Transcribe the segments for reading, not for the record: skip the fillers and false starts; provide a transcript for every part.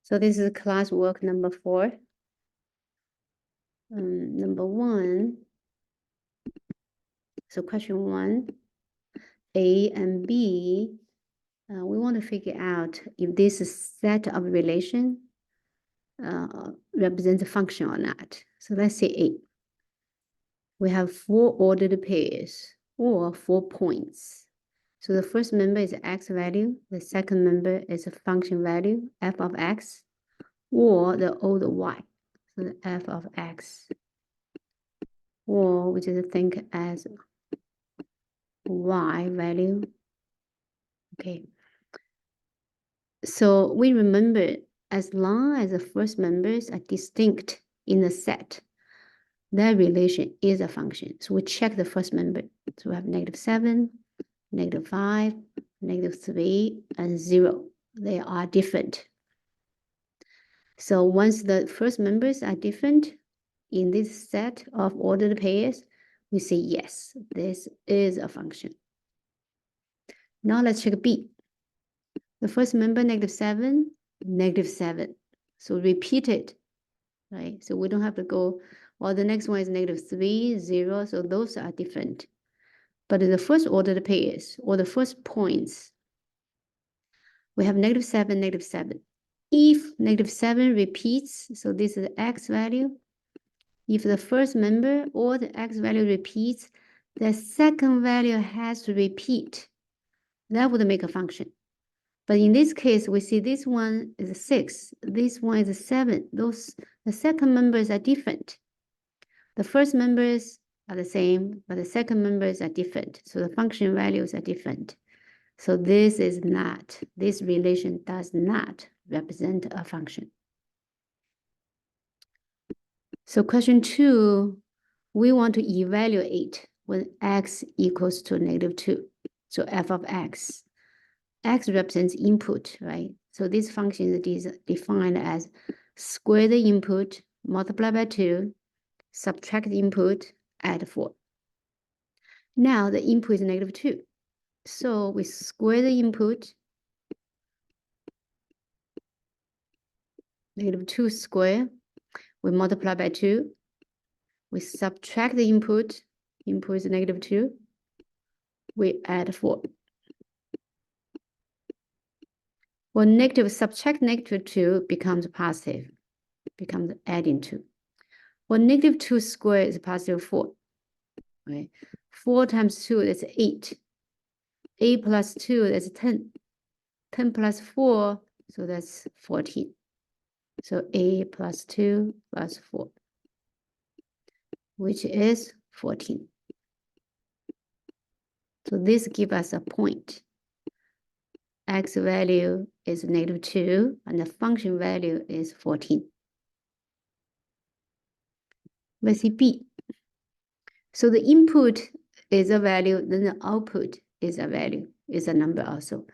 So this is classwork number 4. Number 1. So question 1, A and B. We want to figure out if this set of relation represents a function or not. So let's say A. We have 4 ordered pairs or 4 points. So the first member is x value. The second member is a function value, f of x, or the order y. So the f of x. Or we just think as y value. Okay. So we remember as long as the first members are distinct in the set, that relation is a function. So we check the first member. So we have -7, -5, -3, and 0. They are different. So once the first members are different in this set of ordered pairs, we say yes, this is a function. Now let's check B. The first member, -7, -7. So repeat it, right? So we don't have to go, well, the next one is -3, 0. So those are different. But in the first ordered pairs or the first points, we have -7, -7. If -7 repeats, so this is x value. If the first member or the x value repeats, the second value has to repeat. That would make a function. But in this case, we see this one is 6, this one is 7. The second members are different. The first members are the same, but the second members are different. So the function values are different. So this relation does not represent a function. So question 2, we want to evaluate when x equals to -2. So f of x. X represents input, right? So this function is defined as square the input, multiply by 2, subtract the input, add 4. Now the input is -2. So we square the input, -2 square, we multiply by 2, we subtract the input is -2, we add 4. Well, subtract -2 becomes positive, becomes adding 2. Well, -2 squared is positive 4. Right? 4 times 2, that's 8. 8 plus 2, that's 10. 10 plus 4, so that's 14. So 8 plus 2 plus 4, which is 14. So this gives us a point. X value is -2, and the function value is 14. Let's see B. So the input is a value, then the output is a value, is a number also.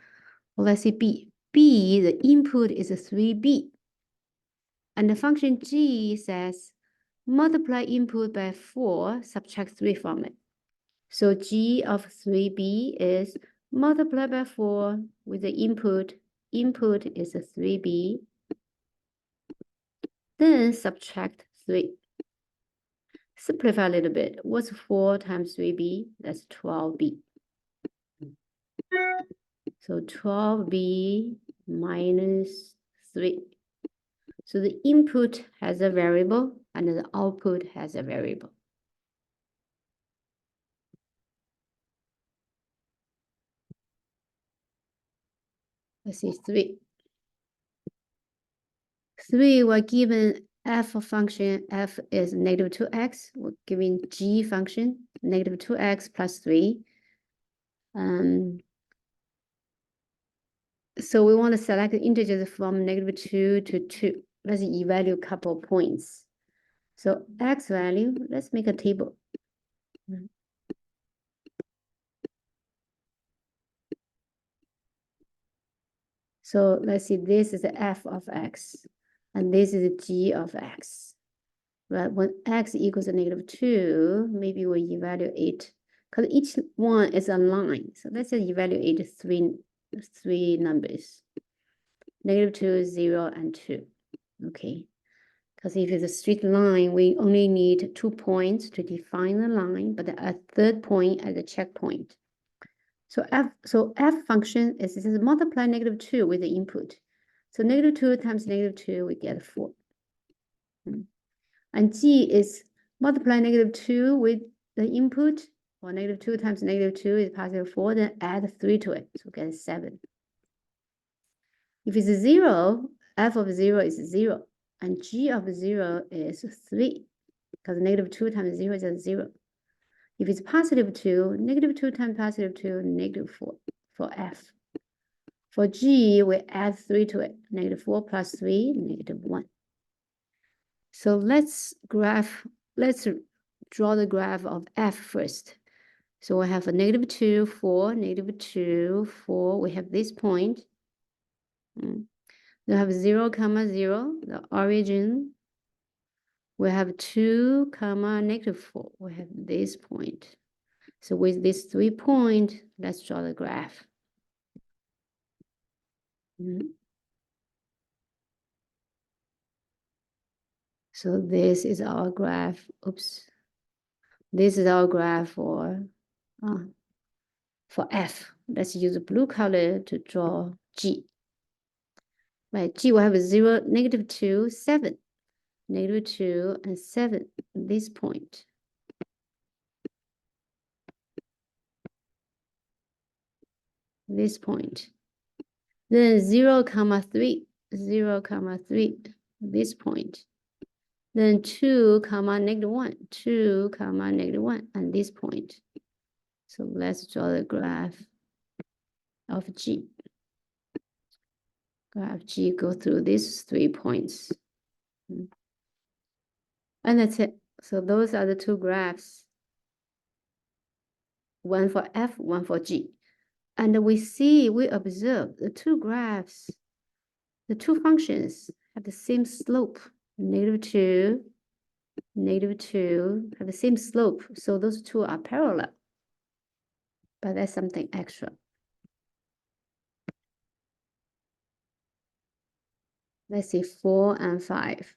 Well, let's see B. B, the input is a 3B. And the function g says multiply input by 4, subtract 3 from it. So g of 3b is multiply by 4 with the input. Input is a 3b. Then subtract 3. Simplify a little bit. What's 4 times 3b? That's 12b. So 12b minus 3. So the input has a variable and the output has a variable. Let's see, 3. 3, we're given f function, f is -2x. We're giving g function, -2x plus 3. So we want to select integers from -2 to 2. Let's evaluate a couple of points. So x value, let's make a table. So let's see, this is the f of x, and this is the g of x. Right, when x equals a -2, maybe we evaluate, because each one is a line. So let's just evaluate three numbers. -2, 0, and 2. Okay, because if it's a straight line, we only need 2 points to define the line, but a third point as a checkpoint. So f function is multiply -2 with the input. So -2 times -2, we get 4. And g is multiply -2 with the input, or -2 times -2 is +4, then add 3 to it, so get 7. If it's 0, f of 0 is 0, and g of 0 is 3, because -2 times 0 is 0. If it's +2, -2 times +2, -4 for f. For g, we add 3 to it, -4 plus 3, -1. So let's draw the graph of f first. So we have a -2, 4, -2, 4. We have this point. We have 0, 0, the origin. We have 2, -4. We have this point. So with this 3 point, let's draw the graph. So this is our graph. Oops. This is our graph for f. Let's use the blue color to draw g. Right, g will have 0, -2, 7. -2 and 7, this point. This point. Then 0, 3, 0, 3, this point. Then 2, -1, 2, -1, and this point. So let's draw the graph of g. Graph g go through these 3 points. And that's it. So those are the 2 graphs. One for f, one for g. And we observe the 2 graphs, the 2 functions have the same slope, -2, -2, have the same slope. So those 2 are parallel. But that's something extra. Let's see 4 and 5.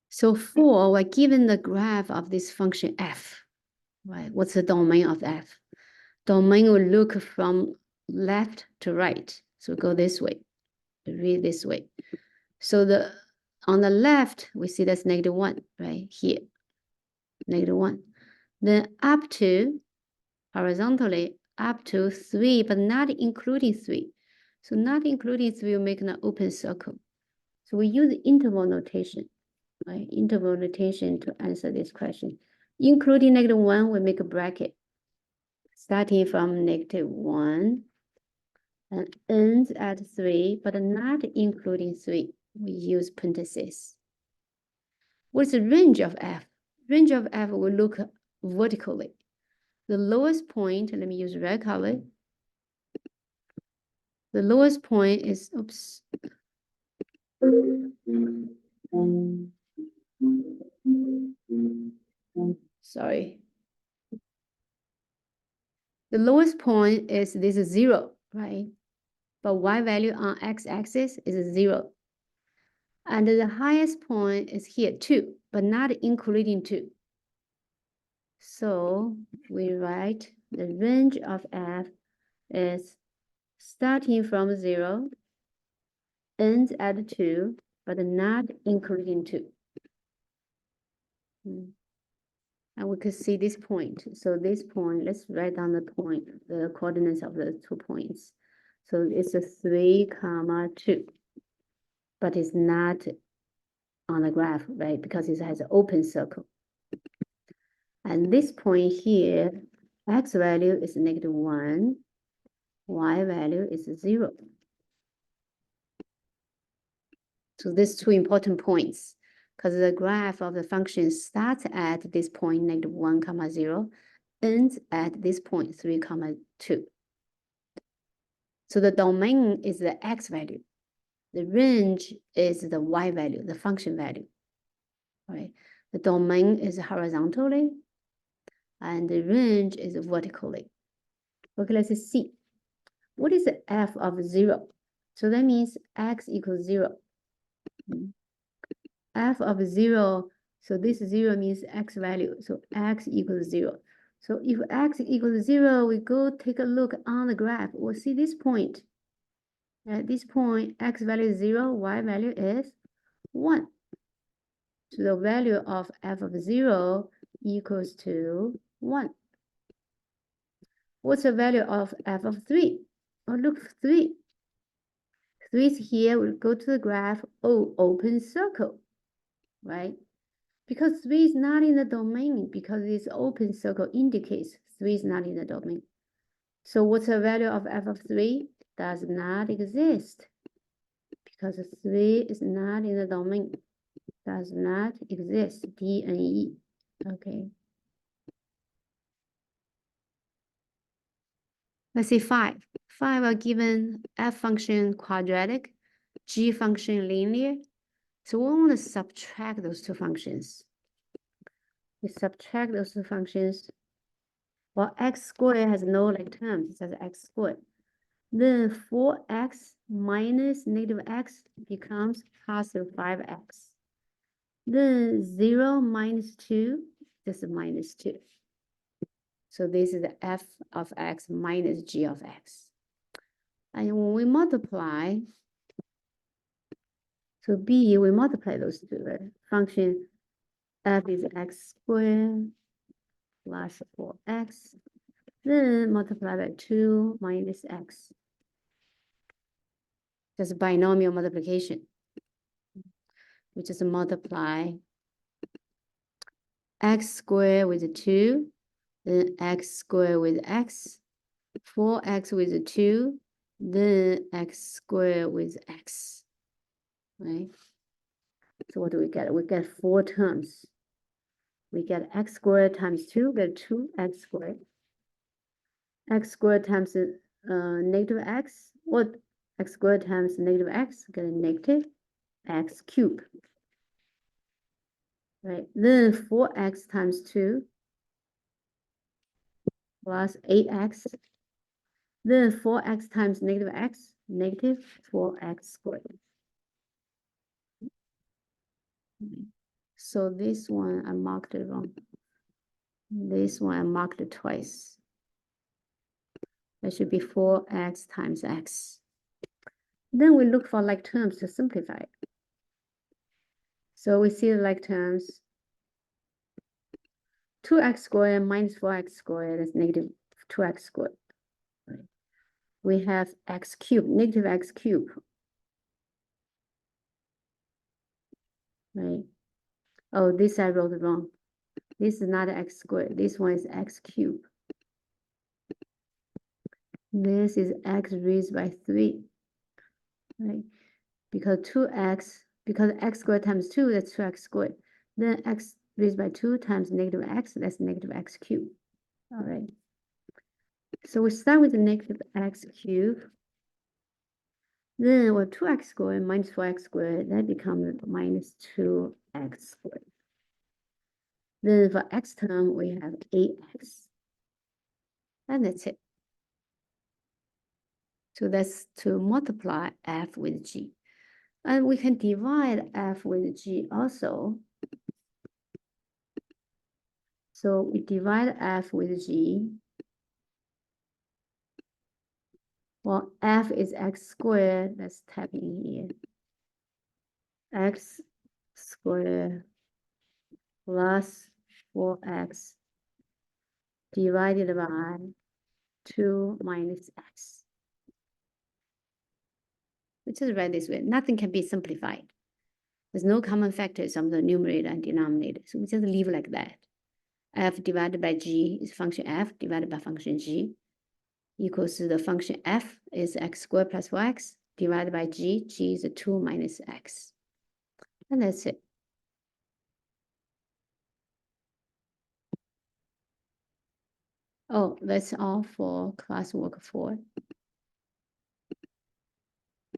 So 4, we're given the graph of this function f, right? What's the domain of f? Domain will look from left to right. So go this way, read this way. So on the left, we see that's -1, right here, -1. Then up to, horizontally, up to 3, but not including 3. So not including 3 will make an open circle. So we use interval notation, right? Interval notation to answer this question. Including -1, we make a bracket. Starting from -1 and ends at 3, but not including 3. We use parentheses. What's the range of f? Range of f will look vertically. The lowest point, let me use red color. The lowest point is, oops. Sorry. The lowest point is this 0, right? But y value on x-axis is 0. And the highest point is here 2, but not including 2. So we write the range of f is starting from 0, ends at 2, but not including 2. And we could see this point. So this point, let's write down the point, the coordinates of the 2 points. So it's a 3, 2, but it's not on the graph, right? Because it has an open circle. And this point here, x value is -1, y value is 0. So these 2 important points, because the graph of the function starts at this point, -1, 0, ends at this point, 3, 2. So the domain is the x value. The range is the y value, the function value. Right? The domain is horizontally, and the range is vertically. Okay, let's see. what is the f of 0? So that means x equals 0. F of 0, so this 0 means x value, so x equals 0. So if x equals 0, we go take a look on the graph. We'll see this point. At this point, x value is 0, y value is 1. So the value of f of 0 equals to 1. What's the value of f of 3? Oh, look, 3. 3 is here. We'll go to the graph. Oh, open circle, right? Because 3 is not in the domain, because this open circle indicates 3 is not in the domain. So what's the value of f of 3? Does not exist, because 3 is not in the domain. Does not exist, D and E, okay. Let's say 5. 5 are given f function quadratic, g function linear. So we want to subtract those two functions. We subtract those two functions. Well, x squared has no like terms, it says x squared. Then 4x minus negative x becomes positive 5x. Then 0 minus 2, this is minus 2. So this is the f of x minus g of x. And when we multiply, so b, we multiply those two, right? Function f is x squared plus 4x. Then multiply by 2 minus x. Just binomial multiplication. We just multiply x squared with 2, then x squared with x, 4x with 2, then x squared with x, right? So what do we get? We get 4 terms. We get x squared times 2, get 2x squared. X squared times negative x, what? X squared times negative x, get a negative x cubed. Right, then 4x times 2 plus 8x. Then 4x times negative x, negative 4x squared. So this one I marked it wrong. This one I marked it twice. That should be 4x times x. Then we look for like terms to simplify it. So we see the like terms. 2x squared minus 4x squared is negative 2x squared. Right. We have x cubed, negative x cubed. Right. Oh, this I wrote wrong. This is not x squared. This one is x cubed. This is x raised by 3. Right? Because 2x, because x squared times 2, that's 2x squared. Then x raised by 2 times negative x, that's negative x cubed. All right. So we start with the negative x cubed. Then, well, 2x squared minus 4x squared, that becomes minus 2x squared. Then for x term, we have 8x. And that's it. So that's to multiply f with g. And we can divide f with g also. So we divide f with g. Well, f is x squared. Let's type in here. X squared plus 4x divided by 2 minus x. We just write this way. Nothing can be simplified. There's no common factors of the numerator and denominator. So we just leave like that. F divided by g is function f divided by function g equals to the function f is x squared plus 4x divided by g. G is 2 minus x. And that's it. Oh, that's all for classwork 4.